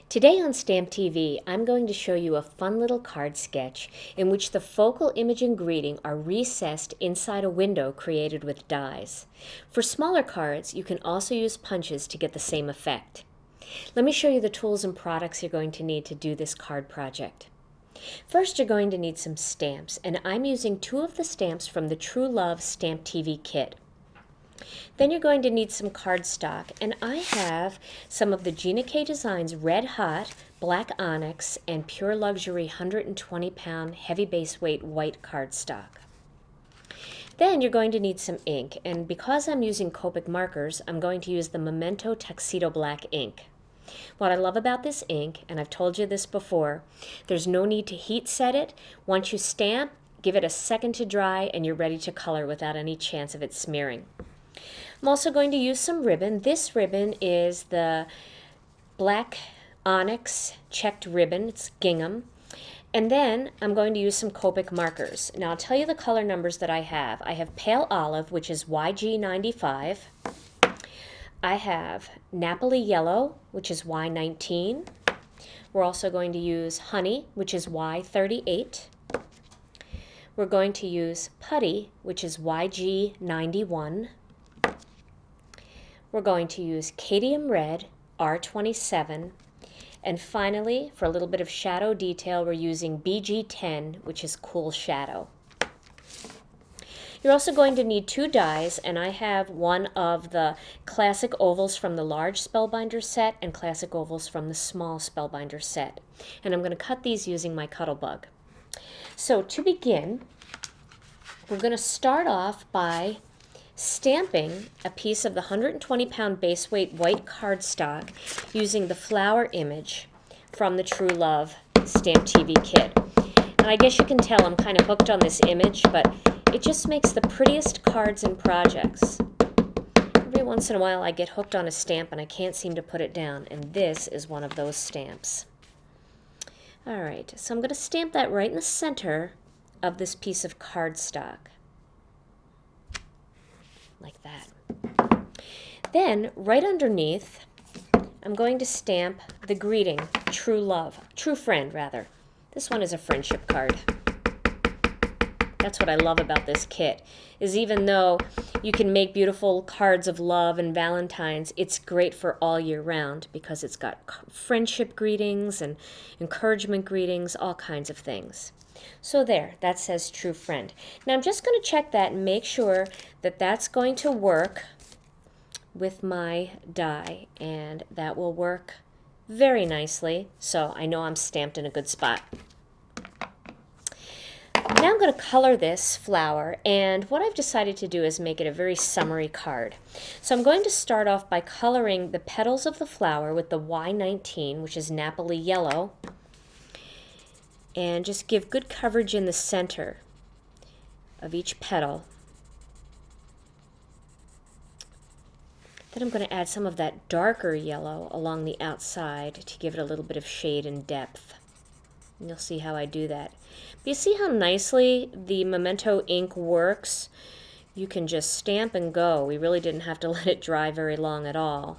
Today on Stamp TV, I'm going to show you a fun little card sketch in which the focal image and greeting are recessed inside a window created with dies. For smaller cards, you can also use punches to get the same effect. Let me show you the tools and products you're going to need to do this card project. First, you're going to need some stamps, and I'm using 2 of the stamps from the True Love Stamp TV kit. Then you're going to need some cardstock, and I have some of the Gina K Designs Red Hot, Black Onyx, and Pure Luxury 120-pound heavy base weight white cardstock. Then you're going to need some ink, and because I'm using Copic markers, I'm going to use the Memento Tuxedo Black ink. What I love about this ink, and I've told you this before, there's no need to heat set it. Once you stamp, give it a second to dry, and you're ready to color without any chance of it smearing. I'm also going to use some ribbon. This ribbon is the Black Onyx checked ribbon. It's gingham. And then I'm going to use some Copic markers. Now I'll tell you the color numbers that I have. I have Pale Olive, which is YG95. I have Napoli Yellow, which is Y19. We're also going to use Honey, which is Y38. We're going to use Putty, which is YG91. We're going to use Cadmium Red, R27. And finally, for a little bit of shadow detail, we're using BG10, which is Cool Shadow. You're also going to need 2 dies, and I have one of the classic ovals from the large Spellbinder set and classic ovals from the small Spellbinder set. And I'm going to cut these using my Cuttlebug. So to begin, we're going to start off by stamping a piece of the 120-pound base weight white cardstock using the flower image from the True Love Stamp TV kit. And I guess you can tell I'm kind of hooked on this image, but it just makes the prettiest cards and projects. Every once in a while I get hooked on a stamp and I can't seem to put it down, and this is one of those stamps. Alright, so I'm going to stamp that right in the center of this piece of cardstock. Like that. Then, right underneath, I'm going to stamp the greeting, True Love, True Friend, rather. This one is a friendship card. That's what I love about this kit, is even though you can make beautiful cards of love and Valentine's, it's great for all year round because it's got friendship greetings and encouragement greetings, all kinds of things. So there, that says True Friend. Now I'm just going to check that and make sure that that's going to work with my die, and that will work very nicely, so I know I'm stamped in a good spot. Now I'm going to color this flower, and what I've decided to do is make it a very summery card. So I'm going to start off by coloring the petals of the flower with the Y19, which is Napoli Yellow, and just give good coverage in the center of each petal. Then I'm going to add some of that darker yellow along the outside to give it a little bit of shade and depth. And you'll see how I do that. But you see how nicely the Memento ink works? You can just stamp and go. We really didn't have to let it dry very long at all.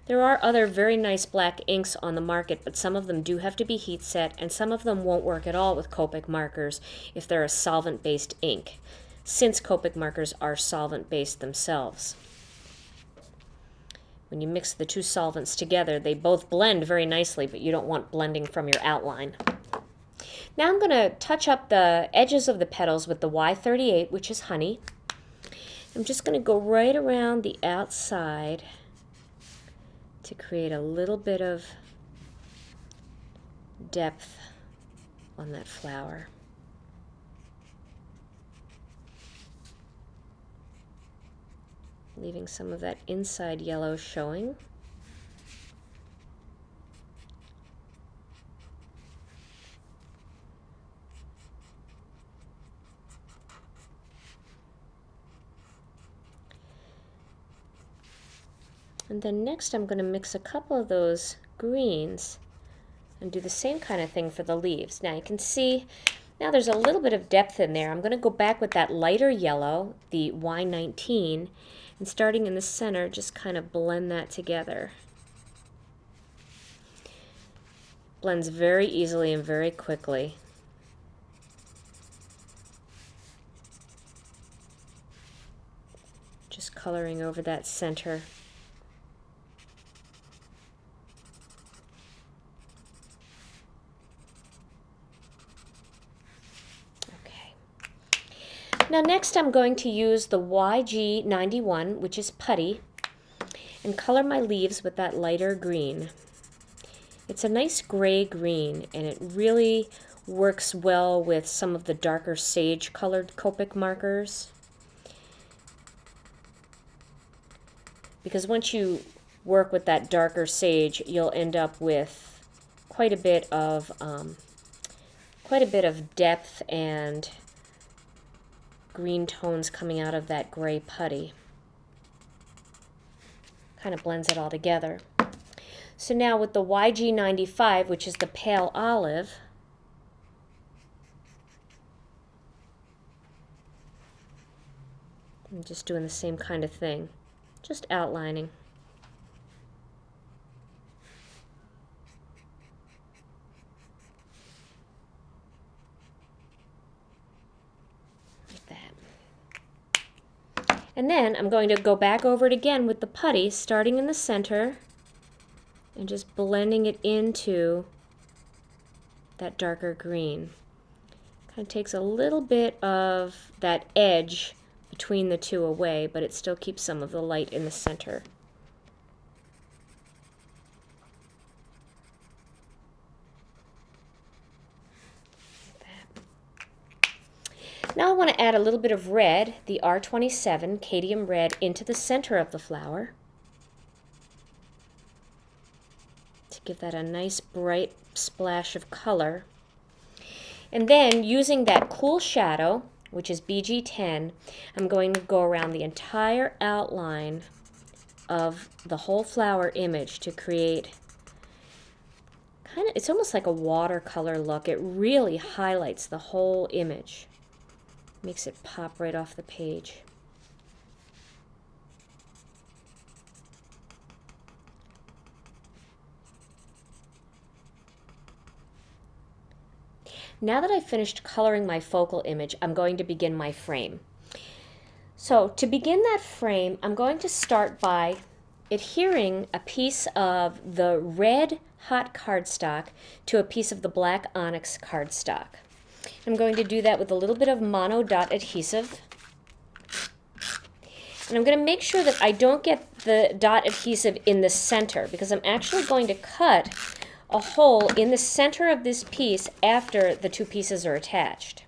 There are other very nice black inks on the market, but some of them do have to be heat set, and some of them won't work at all with Copic markers if they're a solvent-based ink, since Copic markers are solvent-based themselves. When you mix the 2 solvents together, they both blend very nicely, but you don't want blending from your outline. Now I'm going to touch up the edges of the petals with the Y38, which is Honey. I'm just going to go right around the outside to create a little bit of depth on that flower. Leaving some of that inside yellow showing. And then next I'm going to mix a couple of those greens and do the same kind of thing for the leaves. Now you can see, now there's a little bit of depth in there. I'm going to go back with that lighter yellow, the Y19, and starting in the center, just kind of blend that together. Blends very easily and very quickly. Just coloring over that center. Okay. Now next I'm going to use the YG91, which is putty, and color my leaves with that lighter green. It's a nice gray green, and it really works well with some of the darker sage colored Copic markers. Because once you work with that darker sage, you'll end up with quite a bit of depth and green tones coming out of that gray putty. Kind of blends it all together. So now with the YG95, which is the pale olive, I'm just doing the same kind of thing, just outlining. Like that. And then I'm going to go back over it again with the putty, starting in the center, and just blending it into that darker green. Kind of takes a little bit of that edge between the two away, but it still keeps some of the light in the center. Now I want to add a little bit of red, the R27 Cadmium Red, into the center of the flower to give that a nice bright splash of color. And then using that cool shadow, which is BG10, I'm going to go around the entire outline of the whole flower image to create it's almost like a watercolor look. It really highlights the whole image. Makes it pop right off the page. Now that I've finished coloring my focal image, I'm going to begin my frame. So to begin that frame, I'm going to start by adhering a piece of the red hot cardstock to a piece of the black onyx cardstock. I'm going to do that with a little bit of mono dot adhesive. And I'm going to make sure that I don't get the dot adhesive in the center, because I'm actually going to cut a hole in the center of this piece after the two pieces are attached.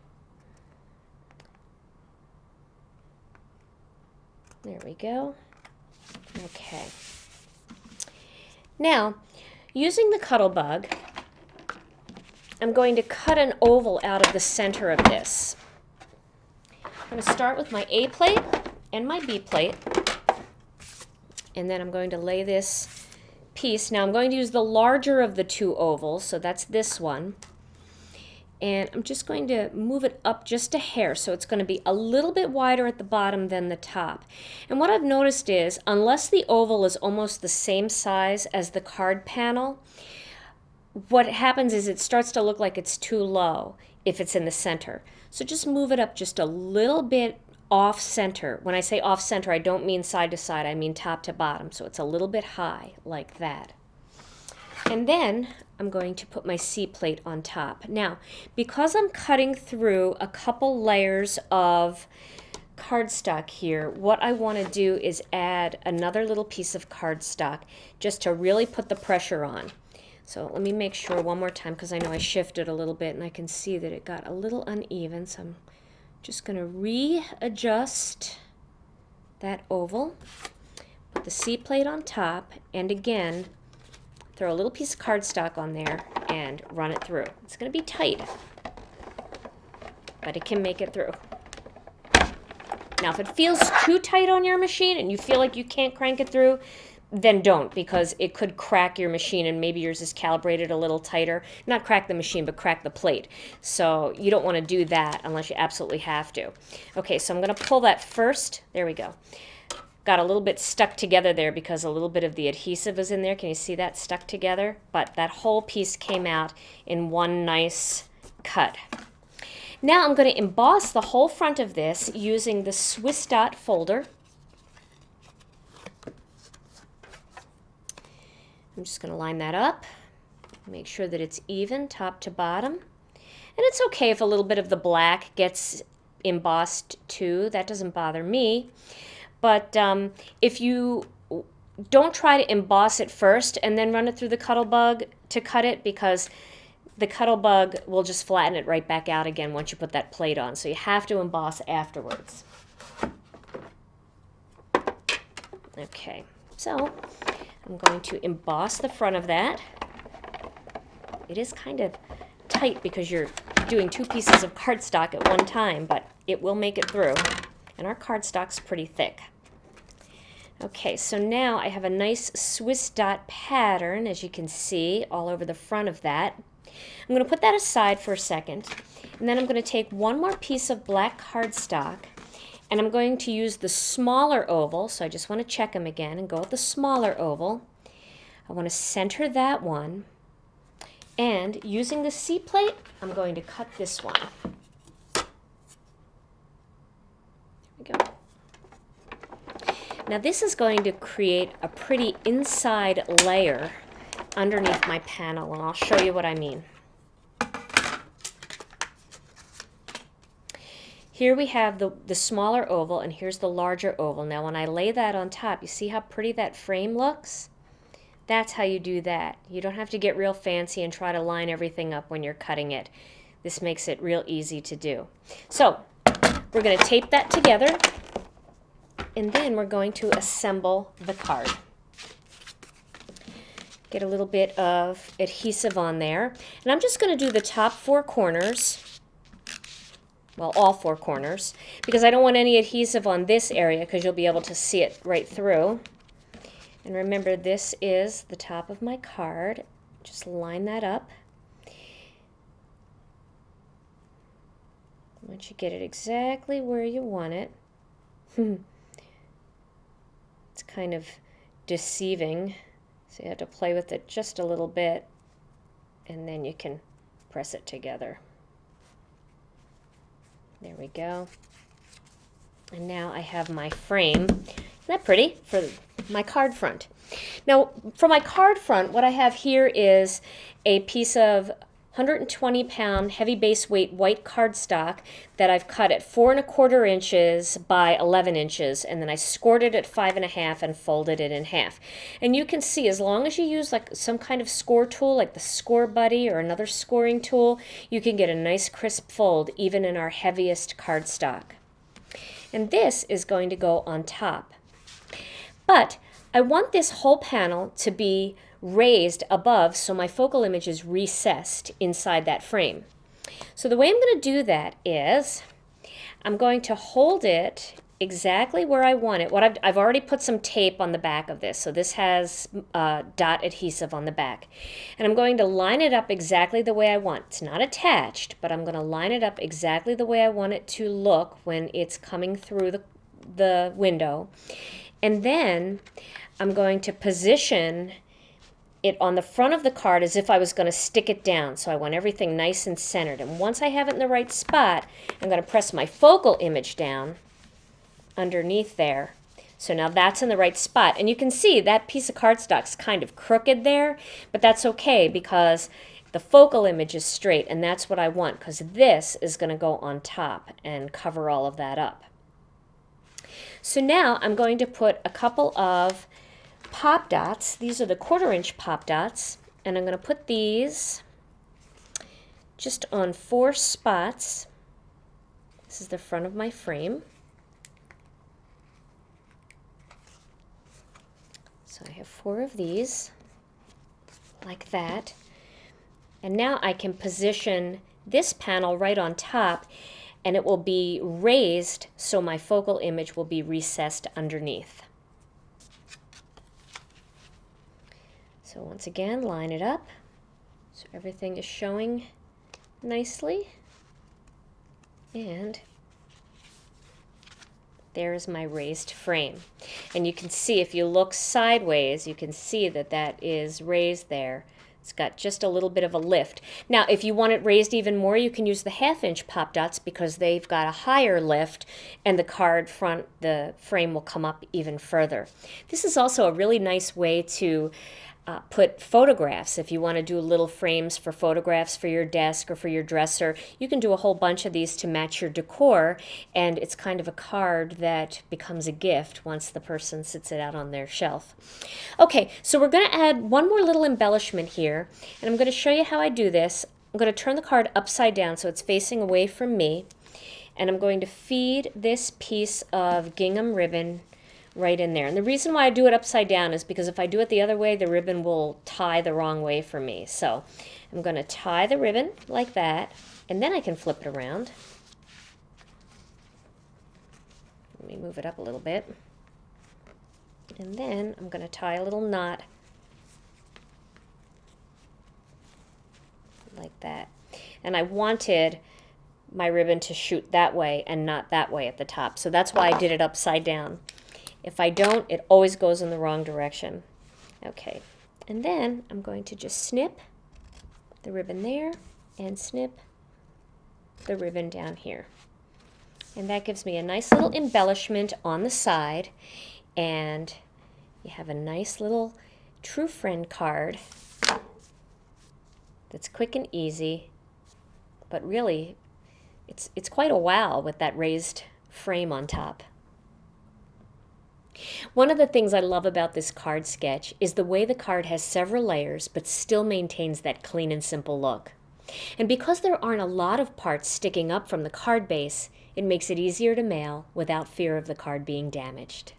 There we go. Okay. Now, using the Cuttlebug, I'm going to cut an oval out of the center of this. I'm going to start with my A plate and my B plate, and then I'm going to lay this piece. Now I'm going to use the larger of the two ovals, so that's this one, and I'm just going to move it up just a hair, so it's going to be a little bit wider at the bottom than the top. And what I've noticed is, unless the oval is almost the same size as the card panel, what happens is it starts to look like it's too low if it's in the center. So just move it up just a little bit off center. When I say off center, I don't mean side to side, I mean top to bottom. So it's a little bit high, like that. And then I'm going to put my C plate on top. Now, because I'm cutting through a couple layers of cardstock here, what I want to do is add another little piece of cardstock just to really put the pressure on. So let me make sure one more time, because I know I shifted a little bit and I can see that it got a little uneven, so I'm just going to readjust that oval, put the C plate on top, and again, throw a little piece of cardstock on there and run it through. It's going to be tight, but it can make it through. Now, if it feels too tight on your machine and you feel like you can't crank it through, then don't, because it could crack your machine, and maybe yours is calibrated a little tighter. Not crack the machine, but crack the plate. So you don't want to do that unless you absolutely have to. Okay, so I'm going to pull that first. There we go. got a little bit stuck together there because a little bit of the adhesive is in there. Can you see that stuck together? But that whole piece came out in one nice cut. Now I'm going to emboss the whole front of this using the Swiss Dot folder. I'm just going to line that up, make sure that it's even top to bottom. And it's okay if a little bit of the black gets embossed too. That doesn't bother me. But if you don't try to emboss it first and then run it through the Cuttlebug to cut it, because the Cuttlebug will just flatten it right back out again once you put that plate on. So you have to emboss afterwards. Okay, so I'm going to emboss the front of that. It is kind of tight because you're doing two pieces of cardstock at one time, but it will make it through. And our cardstock's pretty thick. Okay, so now I have a nice Swiss Dot pattern, as you can see, all over the front of that. I'm going to put that aside for a second, and then I'm going to take one more piece of black cardstock, and I'm going to use the smaller oval, so I just want to check them again and go with the smaller oval. I want to center that one, and using the C plate, I'm going to cut this one. There we go. Now this is going to create a pretty inside layer underneath my panel, and I'll show you what I mean. Here we have the smaller oval, and here's the larger oval. Now when I lay that on top, you see how pretty that frame looks? That's how you do that. You don't have to get real fancy and try to line everything up when you're cutting it. This makes it real easy to do. So we're going to tape that together, and then we're going to assemble the card. Get a little bit of adhesive on there, and I'm just going to do the top four corners. Well, all four corners, because I don't want any adhesive on this area because you'll be able to see it right through. And remember, this is the top of my card. Just line that up. Once you get it exactly where you want it, it's kind of deceiving, so you have to play with it just a little bit, and then you can press it together. There we go. And now I have my frame. Isn't that pretty? For my card front. Now, for my card front, what I have here is a piece of 120-pound heavy base weight white cardstock that I've cut at 4 1/4 inches by 11 inches, and then I scored it at 5 1/2 and folded it in half. And you can see, as long as you use like some kind of score tool, like the Score Buddy or another scoring tool, you can get a nice crisp fold even in our heaviest cardstock. And this is going to go on top. But I want this whole panel to be raised above so my focal image is recessed inside that frame. So the way I'm going to do that is I'm going to hold it exactly where I want it. I've already put some tape on the back of this, so this has dot adhesive on the back. And I'm going to line it up exactly the way I want. It's not attached, but I'm going to line it up exactly the way I want it to look when it's coming through the window. And then I'm going to position it on the front of the card as if I was going to stick it down. So I want everything nice and centered. And once I have it in the right spot, I'm going to press my focal image down underneath there. So now that's in the right spot. And you can see that piece of cardstock's kind of crooked there, but that's okay because the focal image is straight, and that's what I want, because this is going to go on top and cover all of that up. So now I'm going to put a couple of pop dots. These are the 1/4 inch pop dots, and I'm going to put these just on 4 spots. This is the front of my frame. So I have 4 of these, like that. And now I can position this panel right on top, and it will be raised so my focal image will be recessed underneath. So once again, line it up so everything is showing nicely, and There's my raised frame. And you can see, if you look sideways, you can see that that is raised there. It's got just a little bit of a lift. Now, if you want it raised even more, you can use the 1/2" pop dots because they've got a higher lift and the frame will come up even further. This is also a really nice way to put photographs. If you want to do little frames for photographs for your desk or for your dresser, you can do a whole bunch of these to match your decor, and it's kind of a card that becomes a gift once the person sits it out on their shelf. Okay, so we're going to add one more little embellishment here, and I'm going to show you how I do this. I'm going to turn the card upside down so it's facing away from me, and I'm going to feed this piece of gingham ribbon right in there. And the reason why I do it upside down is because if I do it the other way, the ribbon will tie the wrong way for me. So I'm going to tie the ribbon like that, and then I can flip it around. Let me move it up a little bit. And then I'm going to tie a little knot like that. And I wanted my ribbon to shoot that way and not that way at the top. So that's why I did it upside down. If I don't, it always goes in the wrong direction. Okay, and then I'm going to just snip the ribbon there and snip the ribbon down here. And that gives me a nice little embellishment on the side, and you have a nice little True Friend card that's quick and easy, but really it's quite a wow with that raised frame on top. One of the things I love about this card sketch is the way the card has several layers but still maintains that clean and simple look. And because there aren't a lot of parts sticking up from the card base, it makes it easier to mail without fear of the card being damaged.